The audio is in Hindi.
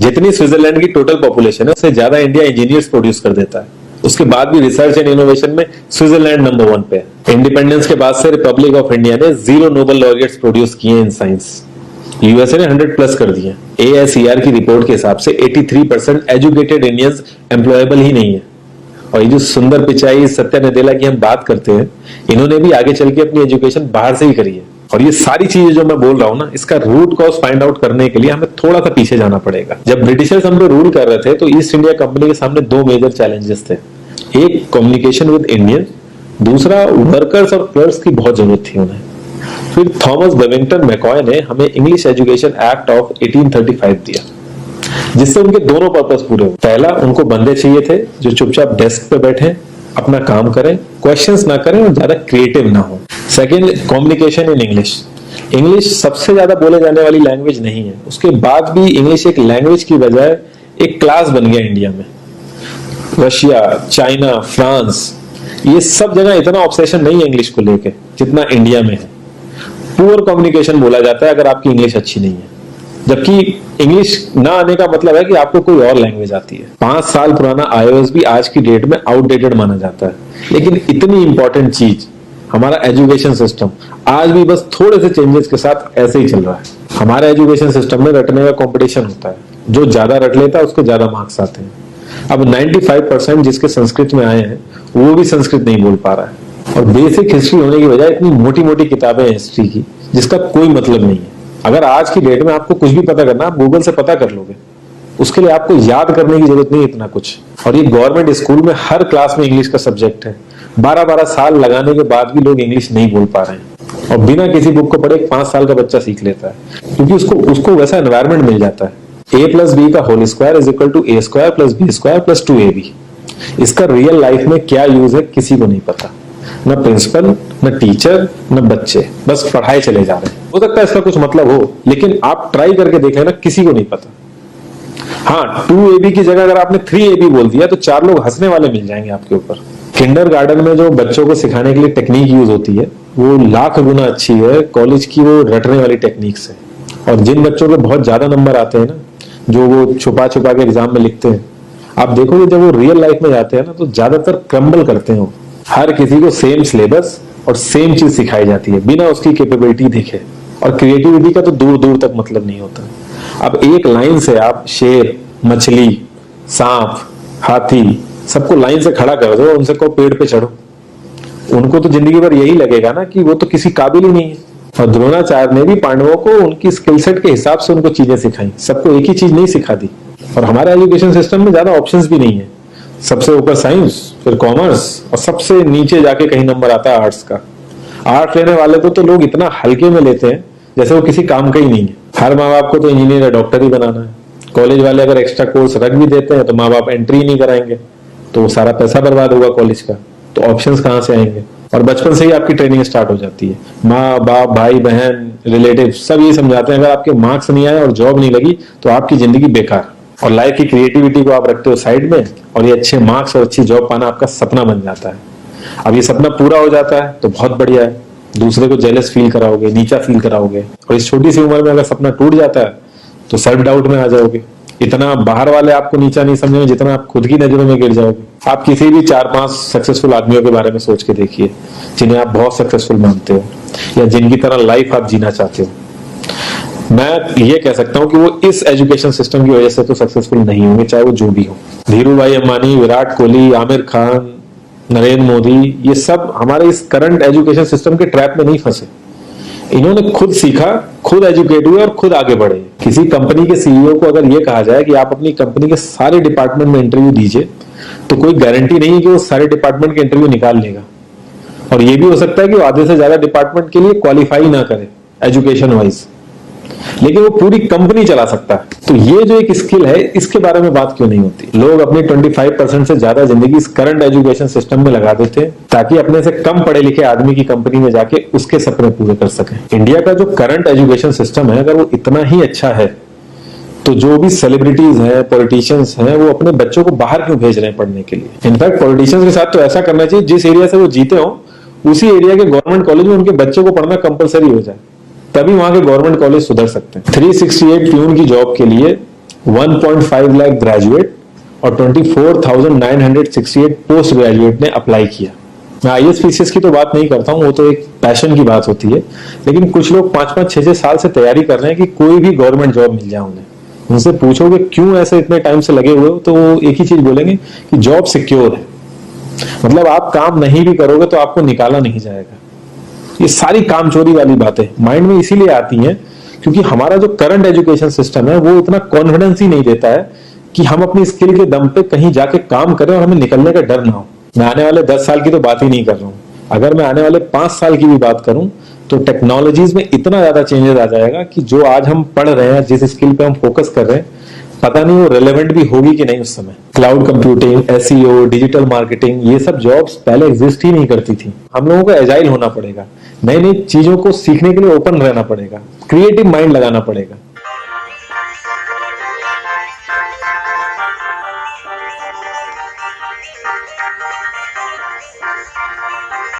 जितनी स्विट्जरलैंड की टोटल पॉपुलेशन है उससे ज्यादा इंडिया इंजीनियर्स प्रोड्यूस कर देता है। उसके बाद भी रिसर्च एंड इनोवेशन में स्विट्जरलैंड नंबर 1 पे है। इंडिपेंडेंस के बाद से रिपब्लिक ऑफ इंडिया ने 0 नोबेल लॉरिएट्स प्रोड्यूस किए इन साइंस। यूएसए ने 100 प्लस कर दिए। ASER की रिपोर्ट के हिसाब से 83% एजुकेटेड इंडियंस एम्प्लॉयबल ही नहीं है। और ये जो सुंदर पिचाई, सत्या नदेला की हम बात करते हैं, इन्होंने भी आगे चल के अपनी एजुकेशन बाहर से ही करी है। और ये सारी चीजें जो मैं बोल रहा हूं ना, इसका रूट कॉज फाइंड आउट करने के लिए हमें थोड़ा सा पीछे जाना पड़ेगा। जब ब्रिटिशर्स हम पे रूल कर रहे थे तो ईस्ट इंडिया कंपनी के सामने 2 मेजर चैलेंजेस थे। एक कम्युनिकेशन विद इंडियन, दूसरा वर्कर्स और क्लर्क्स की बहुत जरूरत थी उन्हें। फिर थॉमस बेविंगटन मैकॉय ने हमें इंग्लिश एजुकेशन एक्ट ऑफ 1835 दिया, जिससे उनके दोनों पर्पस पूरे हुए। पहला, उनको बंदे चाहिए थे जो चुपचाप डेस्क पे बैठे, अपना काम करें, क्वेश्चंस ना करें और ज्यादा क्रिएटिव ना हो। Second, communication in English. English सबसे ज्यादा बोले जाने वाली लैंग्वेज नहीं है, उसके बाद भी इंग्लिश एक लैंग्वेज की बजाय एक क्लास बन गया इंडिया में। रशिया, चाइना, फ्रांस, ये सब जगह इतना ऑब्सेशन नहीं है इंग्लिश को लेके जितना इंडिया में है। पुअर कम्युनिकेशन बोला जाता है अगर आपकी इंग्लिश अच्छी नहीं है, जबकि इंग्लिश ना आने का मतलब है कि आपको कोई और लैंग्वेज आती है। 5 साल पुराना iOS भी आज की डेट में आउटडेटेड माना जाता है। लेकिन इतनी इंपॉर्टेंट चीज हमारा एजुकेशन सिस्टम आज भी बस थोड़े से चेंजेस के साथ ऐसे ही चल रहा है। हमारे एजुकेशन सिस्टम में रटने का कंपटीशन होता है, जो ज्यादा रट लेता है उसको ज्यादा मार्क्स आते हैं। अब 95% जिसके संस्कृत में आए हैं वो भी संस्कृत नहीं बोल पा रहा है। और बेसिक हिस्ट्री होने की वजह इतनी मोटी मोटी किताबें हैं हिस्ट्री की जिसका कोई मतलब नहीं है। अगर आज की डेट में आपको कुछ भी पता करना, आप गूगल से पता कर लोगे। उसके लिए आपको याद करने की जरूरत नहीं इतना कुछ। और ये गवर्नमेंट स्कूल में हर क्लास में इंग्लिश का सब्जेक्ट है। 12-12 साल लगाने के बाद भी लोग इंग्लिश नहीं बोल पा रहे हैं। और बिना किसी बुक को पढ़े 5 साल का बच्चा सीख लेता है, क्योंकि उसको वैसा एनवायरमेंट मिल जाता है। A+B का whole square is equal to A² + B² + 2AB। इसका रियल लाइफ में क्या यूज है किसी को नहीं पता, न प्रिंसिपल, न टीचर, न बच्चे, बस पढ़ाए चले जा रहे हैं। हो सकता है इसका कुछ मतलब हो, लेकिन आप ट्राई करके देख लेना, किसी को नहीं पता। हाँ, 2AB की जगह अगर आपने 3AB बोल दिया तो 4 लोग हंसने वाले मिल जाएंगे आपके ऊपर। किंडरगार्टन में जो बच्चों को सिखाने के लिए टेक्निक यूज होती है वो लाख गुना अच्छी है कॉलेज की वो रटने वाली टेक्निक से। और जिन बच्चों के बहुत ज्यादा नंबर आते हैं ना, जो वो छुपा छुपा के एग्जाम में लिखते हैं, आप देखोगे जब वो रियल लाइफ में जाते हैं ना तो ज्यादातर क्रम्बल करते हैं। हर किसी को सेम सिलेबस और सेम चीज सिखाई जाती है बिना उसकी कैपेबिलिटी देखे। और क्रिएटिविटी का तो दूर दूर तक मतलब नहीं होता। अब एक लाइन से आप शेर, मछली, सांप, हाथी सबको लाइन से खड़ा कर दो, उनसे को पेड़ पे चढ़ो, उनको तो जिंदगी भर यही लगेगा ना कि वो तो किसी काबिल ही नहीं है। और द्रोणाचार्य ने भी पांडवों को उनकी स्किल सेट के हिसाब से उनको चीजें सिखाई, सबको एक ही चीज नहीं सिखा दी। और हमारे एजुकेशन सिस्टम में ज्यादा ऑप्शंस भी नहीं है। सबसे ऊपर साइंस, फिर कॉमर्स, और सबसे नीचे जाके कहीं नंबर आता है आर्ट्स का। आर्ट्स लेने वाले को तो लोग इतना हल्के में लेते हैं जैसे वो किसी काम का ही नहीं है। हर माँ बाप को तो इंजीनियर या डॉक्टर ही बनाना है। कॉलेज वाले अगर एक्स्ट्रा कोर्स रख भी देते हैं तो माँ बाप एंट्री नहीं कराएंगे, तो वो सारा पैसा बर्बाद होगा कॉलेज का। तो ऑप्शंस कहाँ से आएंगे? और बचपन से ही आपकी ट्रेनिंग स्टार्ट हो जाती है। माँ बाप, भाई बहन, रिलेटिव सब ये समझाते हैं अगर आपके मार्क्स नहीं आए और जॉब नहीं लगी तो आपकी जिंदगी बेकार। और लाइफ की क्रिएटिविटी को आप रखते हो साइड में, और ये अच्छे मार्क्स और अच्छी जॉब पाना आपका सपना बन जाता है। अब ये सपना पूरा हो जाता है तो बहुत बढ़िया है, दूसरे को जेलस फील कराओगे, नीचा फील कराओगे। और इस छोटी सी उम्र में अगर सपना टूट जाता है तो सेल्फ डाउट में आ जाओगे। इतना बाहर वाले आपको नीचा नहीं समझेंगे जितना आप खुद की नजरों में गिर जाओगे। आप किसी भी 4-5 सक्सेसफुल आदमियों के बारे में सोच के देखिए जिन्हें आप बहुत सक्सेसफुल मानते हो या जिनकी तरह लाइफ आप जीना चाहते हो। मैं ये कह सकता हूं कि वो इस एजुकेशन सिस्टम की वजह से तो सक्सेसफुल नहीं होंगे, चाहे वो जो भी हो। धीरू भाई अंबानी, विराट कोहली, आमिर खान, नरेंद्र मोदी, ये सब हमारे इस करंट एजुकेशन सिस्टम के ट्रैप में नहीं फंसे। इन्होंने खुद सीखा, खुद एजुकेट हुए और खुद आगे बढ़े। किसी कंपनी के सीईओ को अगर ये कहा जाए कि आप अपनी कंपनी के सारे डिपार्टमेंट में इंटरव्यू दीजिए, तो कोई गारंटी नहीं है कि वो सारे डिपार्टमेंट के इंटरव्यू निकाल लेगा। और ये भी हो सकता है कि वो आधे से ज्यादा डिपार्टमेंट के लिए क्वालिफाई ना करे एजुकेशन वाइज, लेकिन वो पूरी कंपनी चला सकता है। तो ये जो एक स्किल है, इसके बारे में बात क्यों नहीं होती? लोग अपनी 25% से ज्यादा जिंदगी इस करंट एजुकेशन सिस्टम में लगा देते हैं ताकि अपने से कम पढ़े लिखे आदमी की कंपनी में जाके उसके सपने पूरे कर सकें। इंडिया का जो करंट एजुकेशन सिस्टम है, अगर वो इतना ही अच्छा है तो जो भी सेलिब्रिटीज हैं, पॉलिटिशियंस हैं, वो अपने बच्चों को बाहर क्यों भेज रहे हैं पढ़ने के लिए? इनफैक्ट पॉलिटिशियंस के साथ तो ऐसा करना चाहिए जिस एरिया से वो जीते हो उसी एरिया के गवर्नमेंट कॉलेज में उनके बच्चों को पढ़ना कंपलसरी हो जाए, तभी वहां के गवर्नमेंट कॉलेज सुधर सकते हैं। 368 प्यून की जॉब के लिए 1.5 लाख ग्रेजुएट और 24,968 पोस्ट ग्रेजुएट ने अप्लाई किया। मैं आईएएस की तो बात नहीं करता हूँ, वो तो एक पैशन की बात होती है, लेकिन कुछ लोग 5-5, 6-6 साल से तैयारी कर रहे हैं कि कोई भी गवर्नमेंट जॉब मिल जाए उन्हें। उनसे पूछोगे क्यों ऐसे इतने टाइम से लगे हुए हो, तो वो एक ही चीज बोलेंगे कि जॉब सिक्योर है। मतलब आप काम नहीं भी करोगे तो आपको निकाला नहीं जाएगा। ये सारी कामचोरी वाली बातें माइंड में इसीलिए आती हैं क्योंकि हमारा जो करंट एजुकेशन सिस्टम है वो इतना कॉन्फिडेंस ही नहीं देता है कि हम अपनी स्किल के दम पे कहीं जाके काम करें और हमें निकलने का डर ना हो। मैं आने वाले 10 साल की तो बात ही नहीं कर रहा हूं, अगर मैं आने वाले 5 साल की भी बात करूं तो टेक्नोलॉजीज में इतना ज्यादा चेंजेस आ जाएगा कि जो आज हम पढ़ रहे हैं, जिस स्किल पे हम फोकस कर रहे हैं, पता नहीं वो रेलेवेंट भी होगी कि नहीं उस समय। Cloud computing, SEO, digital marketing, ये सब जॉब्स पहले एग्जिस्ट ही नहीं करती थी। हम लोगों को एजाइल होना पड़ेगा, नई नई चीजों को सीखने के लिए ओपन रहना पड़ेगा, क्रिएटिव माइंड लगाना पड़ेगा।